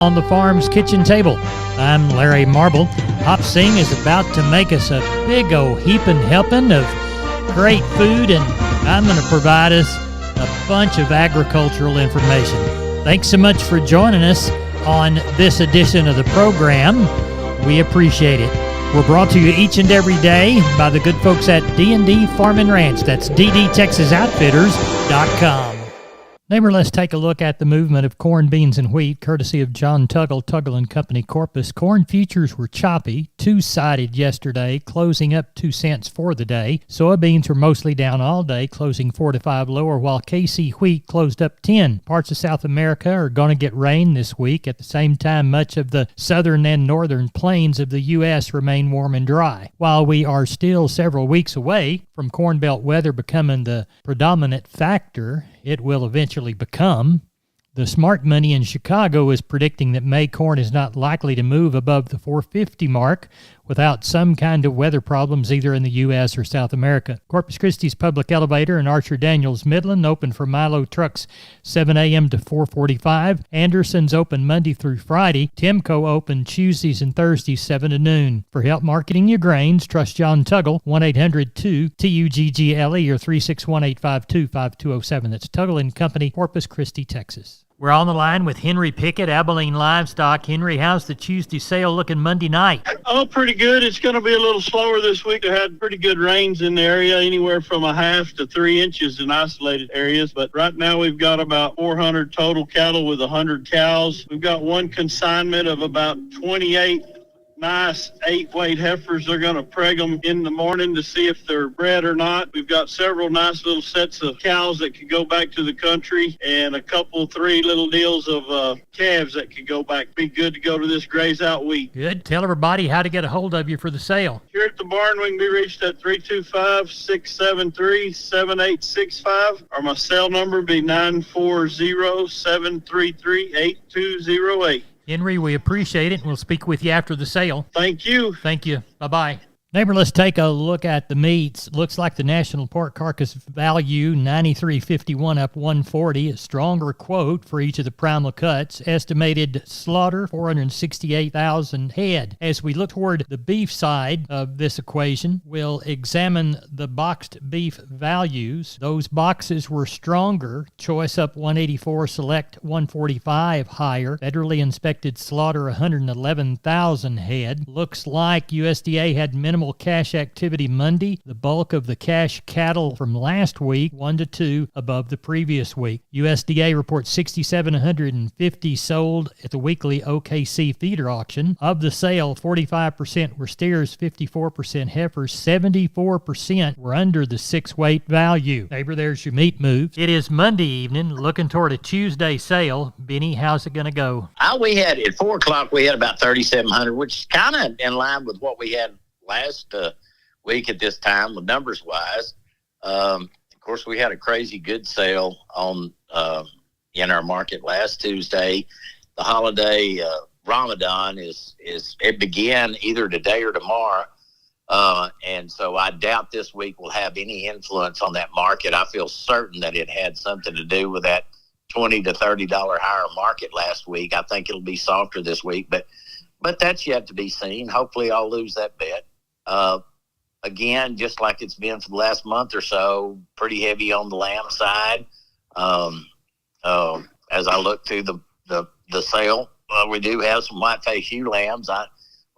On the farm's kitchen table. I'm Larry Marble. Hop Sing is about to make us a big old heaping helping of great food, and I'm going to provide us a bunch of agricultural information. Thanks so much for joining us on this edition of the program. We appreciate it. We're brought to you each and every day by the good folks at D&D Farm and Ranch. That's ddtexasoutfitters.com. Neighbor, let's take a look at the movement of corn, beans, and wheat, courtesy of John Tuggle, Tuggle & Company, Corpus. Corn futures were choppy, two-sided yesterday, closing up 2 cents for the day. Soybeans were mostly down all day, closing 4 to 5 lower, while KC wheat closed up 10. Parts of South America are going to get rain this week. At the same time, much of the southern and northern plains of the U.S. remain warm and dry. While we are still several weeks away from Corn Belt weather becoming the predominant factor, it will eventually become. The smart money in Chicago is predicting that May corn is not likely to move above the 450 mark without some kind of weather problems either in the U.S. or South America. Corpus Christi's Public Elevator and Archer Daniels Midland open for Milo trucks 7 a.m. to 4:45. Anderson's open Monday through Friday. Timco open Tuesdays and Thursdays 7 to noon. For help marketing your grains, trust John Tuggle, 1-800-2-TUGGLE or 361-852-5207. That's Tuggle & Company, Corpus Christi, Texas. We're on the line with Henry Pickett, Abilene Livestock. Henry, how's the Tuesday sale looking Monday night? Oh, pretty good. It's going to be a little slower this week. We had pretty good rains in the area, anywhere from 1/2 to 3 inches in isolated areas. But right now we've got about 400 total cattle with 100 cows. We've got one consignment of about 28 nice 8-weight heifers. They're going to preg them in the morning to see if they're bred or not. We've got several nice little sets of cows that could go back to the country, and a couple, 3 little deals of calves that could go back. Be good to go to this graze out week. Good. Tell everybody how to get a hold of you for the sale. Here at the barn, we can be reached at 325-673-7865, or my cell number be 940-733-8208. Henry, we appreciate it, and we'll speak with you after the sale. Thank you. Thank you. Bye-bye. Neighbor, let's take a look at the meats. Looks like the national pork carcass value, $93.51 up $1.40. A stronger quote for each of the primal cuts. Estimated slaughter, 468,000 head. As we look toward the beef side of this equation, we'll examine the boxed beef values. Those boxes were stronger. Choice up 184, select 145 higher. Federally inspected slaughter, 111,000 head. Looks like USDA had minimal cash activity Monday. The bulk of the cash cattle from last week, 1 to 2 above the previous week. USDA reports 6,750 sold at the weekly OKC feeder auction. Of the sale, 45% were steers, 54% heifers, 74% were under the 6-weight value. Neighbor, there's your meat moves. It is Monday evening, looking toward a Tuesday sale. Benny, how's it going to go? We had at 4 o'clock, we had about 3,700, which is kind of in line with what we had last week at this time, with numbers wise. Of course, we had a crazy good sale on in our market last Tuesday. The holiday Ramadan it began either today or tomorrow, and so I doubt this week will have any influence on that market. I feel certain that it had something to do with that $20 to $30 higher market last week. I think it'll be softer this week, but that's yet to be seen. Hopefully, I'll lose that bet. Again, just like it's been for the last month or so, pretty heavy on the lamb side. As I look through the sale, we do have some white-faced ewe lambs.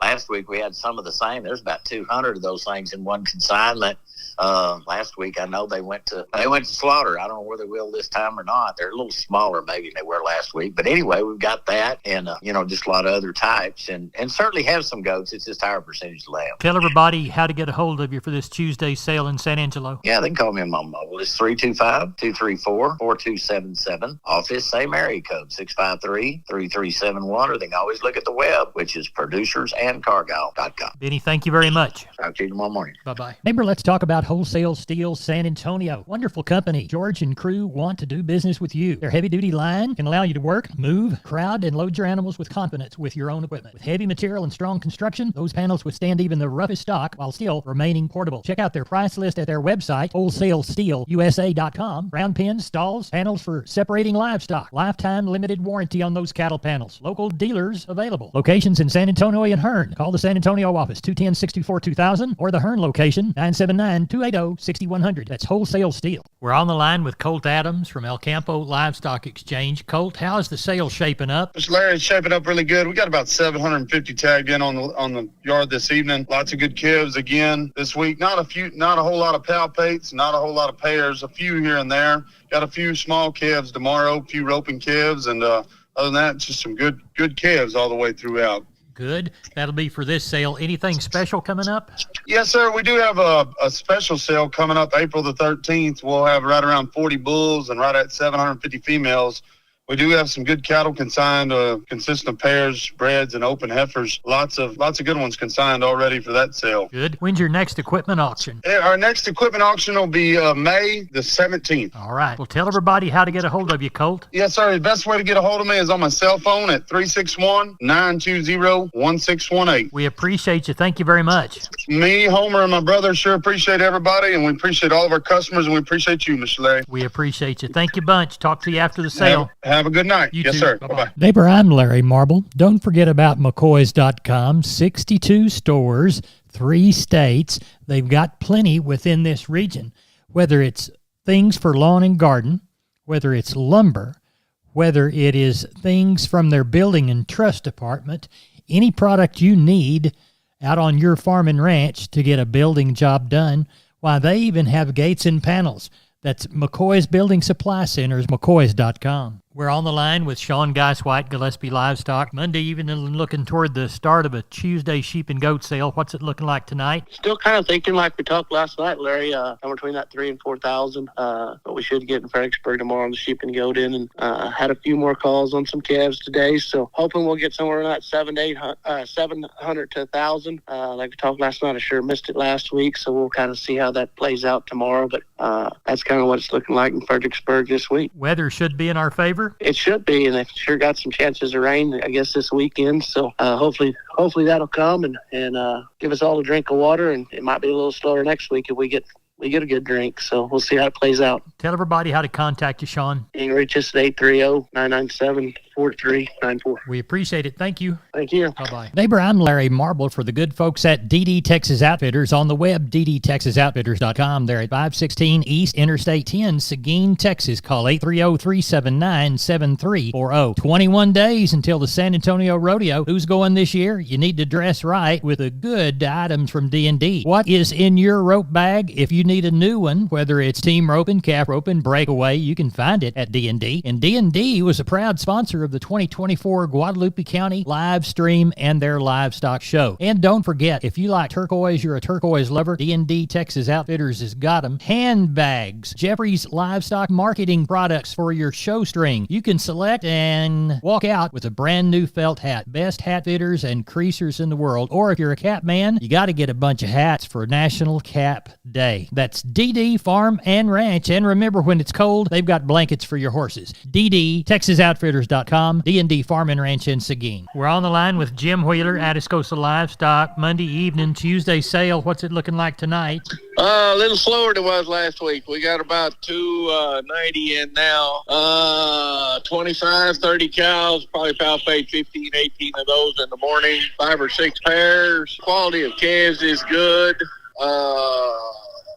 Last week we had some of the same. There's about 200 of those things in one consignment. Last week I know they went to slaughter. I don't know where they will this time or not. They're a little smaller maybe than they were last week. But anyway, we've got that and just a lot of other types and certainly have some goats. It's just higher percentage lamb. Tell everybody how to get a hold of you for this Tuesday sale in San Angelo. Yeah, they can call me on my mobile. It's 325-234-4277. Office, same area code, 653-3371. Or they can always look at the web, which is producersandcargo.com. Benny, thank you very much. Talk to you tomorrow morning. Bye-bye. Neighbor, let's talk about about Wholesale Steel San Antonio. Wonderful company. George and crew want to do business with you. Their heavy-duty line can allow you to work, move, crowd, and load your animals with confidence with your own equipment. With heavy material and strong construction, those panels withstand even the roughest stock while still remaining portable. Check out their price list at their website, wholesalesteelusa.com. Round pins, stalls, panels for separating livestock. Lifetime limited warranty on those cattle panels. Local dealers available. Locations in San Antonio and Hearn. Call the San Antonio office, 210-624-2000, or the Hearn location, 979-280-6100. That's Wholesale Steel. We're on the line with Colt Adams from El Campo Livestock Exchange. Colt, how is the sale shaping up? Mr. Larry, it's shaping up really good. We got about 750 tagged in on the yard this evening. Lots of good calves again this week. Not a whole lot of palpates, not a whole lot of pairs. A few here and there. Got a few small calves tomorrow, a few roping calves, and other than that, just some good calves all the way throughout. Good. That'll be for this sale. Anything special coming up? Yes, sir. We do have a special sale coming up April the 13th. We'll have right around 40 bulls and right at 750 females. We do have some good cattle consigned, consisting of pairs, breds, and open heifers. Lots of good ones consigned already for that sale. Good. When's your next equipment auction? Our next equipment auction will be May the 17th. All right. Well, tell everybody how to get a hold of you, Colt. Yes, sir. The best way to get a hold of me is on my cell phone at 361-920-1618. We appreciate you. Thank you very much. Me, Homer, and my brother sure appreciate everybody, and we appreciate all of our customers, and we appreciate you, Mr. Larry. We appreciate you. Thank you bunch. Talk to you after the sale. Have a good night. You yes, too. sir. Bye-bye. Bye-bye. Neighbor, I'm Larry Marble. Don't forget about McCoys.com. 62 stores, 3 states. They've got plenty within this region. Whether it's things for lawn and garden, whether it's lumber, whether it is things from their building and trust department, any product you need out on your farm and ranch to get a building job done, why, they even have gates and panels. That's McCoy's Building Supply Centers, McCoys.com. We're on the line with Sean Geiswhite, Gillespie Livestock. Monday evening, looking toward the start of a Tuesday sheep and goat sale. What's it looking like tonight? Still kind of thinking like we talked last night, Larry, somewhere between that 3,000 and 4,000. But we should get in Fredericksburg tomorrow on the sheep and goat in, and had a few more calls on some calves today. So hoping we'll get somewhere in that 700 to 1,000. Like we talked last night, I sure missed it last week, so we'll kind of see how that plays out tomorrow. But that's kind of what it's looking like in Fredericksburg this week. Weather should be in our favor. It should be, and it sure got some chances of rain, I guess, this weekend. So hopefully that'll come and give us all a drink of water, and it might be a little slower next week if we get a good drink. So we'll see how it plays out. Tell everybody how to contact you, Sean. You can reach us at 830-997-4394. We appreciate it. Thank you. Thank you. Bye-bye. Neighbor, I'm Larry Marble for the good folks at DD Texas Outfitters. On the web, ddtexasoutfitters.com. They're at 516 East Interstate 10, Seguin, Texas. Call 830-379-7340. 21 days until the San Antonio Rodeo. Who's going this year? You need to dress right with a good items from D&D. What is in your rope bag? If you need a new one, whether it's team roping, calf roping, breakaway, you can find it at D&D. And D&D was a proud sponsor of the 2024 Guadalupe County live stream and their livestock show. And don't forget, if you like turquoise, you're a turquoise lover, D&D Texas Outfitters has got them. Handbags, Jeffrey's Livestock Marketing products for your show string. You can select and walk out with a brand new felt hat. Best hat fitters and creasers in the world. Or if you're a cap man, you got to get a bunch of hats for National Cap Day. That's DD Farm and Ranch. And remember, when it's cold, they've got blankets for your horses. DDTexasOutfitters.com, D&D Farm and Ranch in Seguin. We're on the line with Jim Wheeler, Atascosa Livestock. Monday evening, Tuesday sale. What's it looking like tonight? A little slower than it was last week. We got about 290 in now. 25, 30 cows, probably palpate 15, 18 of those in the morning. 5 or 6 pairs. Quality of calves is good.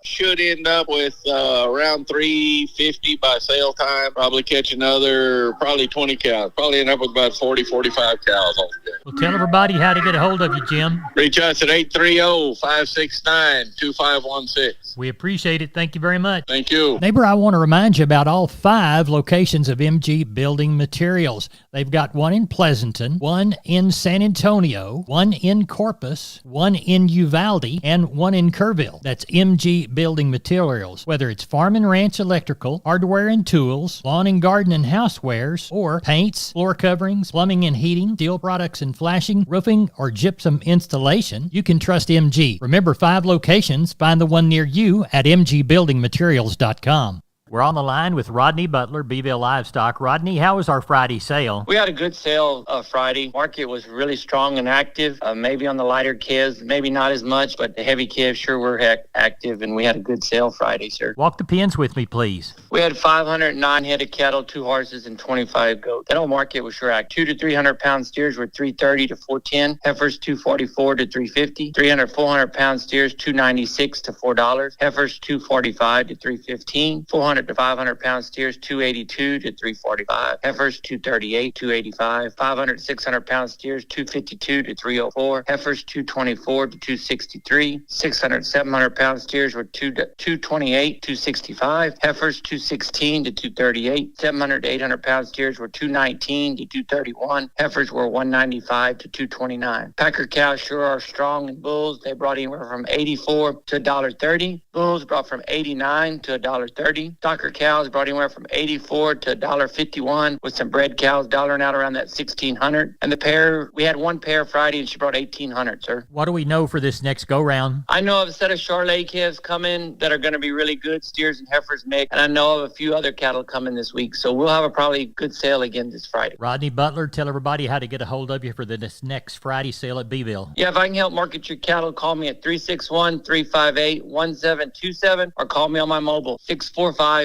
Should end up with around 350 by sale time. Probably catch another, probably 20 cows. Probably end up with about 40, 45 cows altogether. Well, tell everybody how to get a hold of you, Jim. Reach us at 830-569-2516. We appreciate it. Thank you very much. Thank you. Neighbor, I want to remind you about all 5 locations of MG Building Materials. They've got one in Pleasanton, one in San Antonio, one in Corpus, one in Uvalde, and one in Kerrville. That's MG Building Materials. Whether it's farm and ranch electrical, hardware and tools, lawn and garden and housewares, or paints, floor coverings, plumbing and heating, steel products and flashing, roofing, or gypsum installation, you can trust MG. Remember, 5 locations. Find the one near you at mgbuildingmaterials.com. We're on the line with Rodney Butler, Beeville Livestock. Rodney, how was our Friday sale? We had a good sale Friday. Market was really strong and active. Maybe on the lighter calves, maybe not as much, but the heavy calves sure were active, and we had a good sale Friday, sir. Walk the pens with me, please. We had 509 head of cattle, 2 horses, and 25 goats. That old market was sure active. 200 to 300 pound steers were 330 to 410. Heifers 244 to 350. 300, 400 pound steers 296 to $4. Heifers 245 to 315. 400 to 500 pound steers 282 to 345. Heifers 238, 285. 500 to 600 pound steers 252 to 304. Heifers 224 to 263. 600, 700 pound steers were 228, 265. Heifers 216 to 238. 700 to 800 pound steers were 219 to 231. Heifers were 195 to 229. Packer cows sure are strong, and bulls, they brought anywhere from 84 to $1.30. Bulls brought from 89 to $1.30. Stocker cows brought anywhere from 84 to $1.51, with some bred cows dollaring out around that 1,600. And the pair, we had one pair Friday, and she brought 1,800, sir. What do we know for this next go-round? I know of a set of Charolais calves coming that are going to be really good, steers and heifers mix, and I know of a few other cattle coming this week, so we'll have a probably good sale again this Friday. Rodney Butler, tell everybody how to get a hold of you for this next Friday sale at Beeville. Yeah, if I can help market your cattle, call me at 361-358-1727, or call me on my mobile, 645-5002.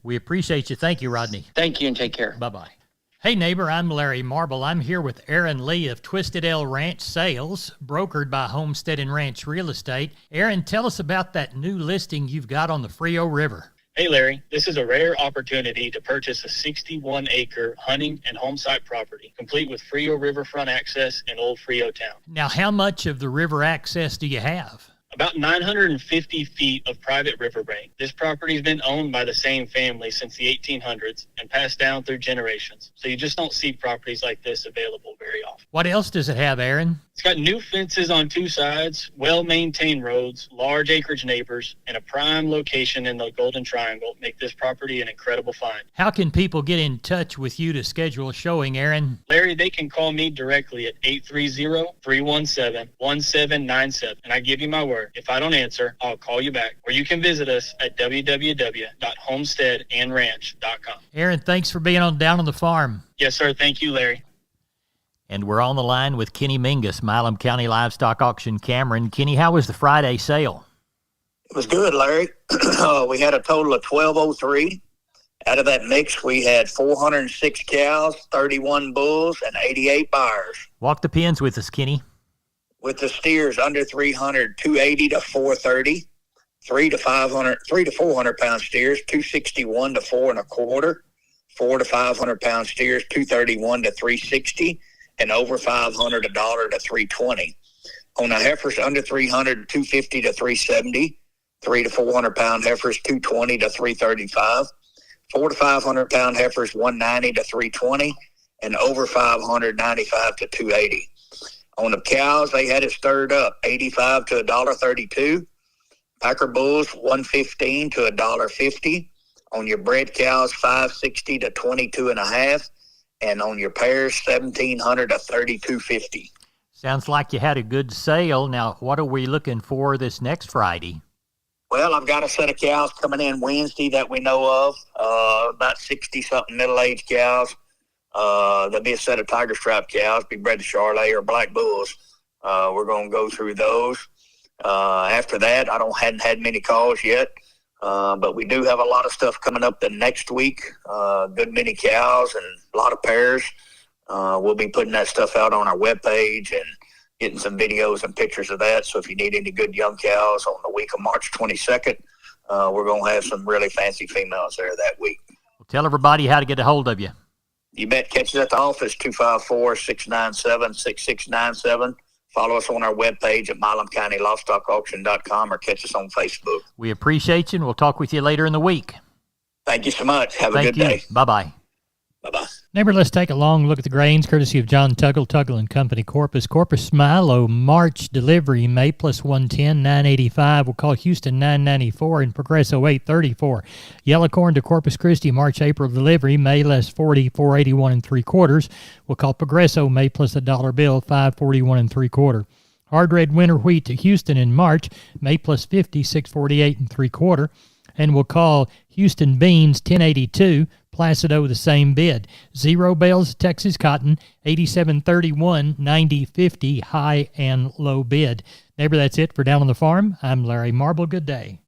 We appreciate you. Thank you, Rodney. Thank you, and take care. Bye-bye. Hey, neighbor, I'm Larry Marble. I'm here with Aaron Lee of Twisted L Ranch Sales, brokered by Homestead and Ranch Real Estate. Aaron, tell us about that new listing you've got on the Frio River. Hey, Larry, this is a rare opportunity to purchase a 61-acre hunting and home site property, complete with Frio riverfront access in Old Frio Town. Now, how much of the river access do you have? About 950 feet of private riverbank. This property has been owned by the same family since the 1800s and passed down through generations. So you just don't see properties like this available very often. What else does it have, Aaron? It's got new fences on 2 sides, well-maintained roads, large acreage neighbors, and a prime location in the Golden Triangle make this property an incredible find. How can people get in touch with you to schedule a showing, Aaron? Larry, they can call me directly at 830-317-1797, and I give you my word. If I don't answer, I'll call you back. Or you can visit us at www.homesteadandranch.com. Aaron, thanks for being down on the farm. Yes, sir. Thank you, Larry. And we're on the line with Kenny Mingus, Milam County Livestock Auction, Cameron. Kenny, how was the Friday sale? It was good, Larry. We had a total of 1,203. Out of that mix, we had 406 cows, 31 bulls, and 88 buyers. Walk the pens with us, Kenny. With the steers under 300, 280 to 430. 3 to 400 pound steers, 261 to 4 1/4. 4 to 500 pound steers, 231 to 360. And over 500, $1 to 320. On the heifers under 300, 250 to 370. 3 to 400 pound heifers, 220 to 335. 4 to 500 pound heifers, 190 to 320. And over 500, 95 to 280. On the cows, they had it stirred up, 85 to $1.32. Packer bulls, 115 to $1.50. On your bred cows, 560 to 22.5. And on your pairs, 1,700 to 3,250. Sounds like you had a good sale. Now, what are we looking for this next Friday? Well, I've got a set of cows coming in Wednesday that we know of, about 60-something middle-aged cows. There'll be a set of tiger stripe cows, be bred to Charolais or black bulls. We're going to go through those. After that, hadn't had many calls yet. But we do have a lot of stuff coming up the next week. Good many cows and a lot of pairs. We'll be putting that stuff out on our webpage and getting some videos and pictures of that. So if you need any good young cows on the week of March 22nd, we're going to have some really fancy females there that week. Well, tell everybody how to get a hold of you. You bet. Catch us at the office, 254-697-6697. Follow us on our webpage at milamcountylivestockauction.com or catch us on Facebook. We appreciate you, and we'll talk with you later in the week. Thank you so much. Have a good day. Bye-bye. Bye-bye. Neighbor, let's take a long look at the grains, courtesy of John Tuggle, Tuggle & Company, Corpus. Corpus Milo, March delivery, May plus 110, 985. We'll call Houston 994 and Progresso 834. Yellow corn to Corpus Christi, March, April delivery, May less 40, 481 3/4. We'll call Progresso May plus $1 bill, 541 3/4. Hard red winter wheat to Houston in March, May plus 50, 648 3/4. And we'll call Houston beans 1082, Placido the same bid. Zero bales Texas cotton 87.31, 90.50 high and low bid. Neighbor, that's it for Down on the Farm. I'm Larry Marble. Good day.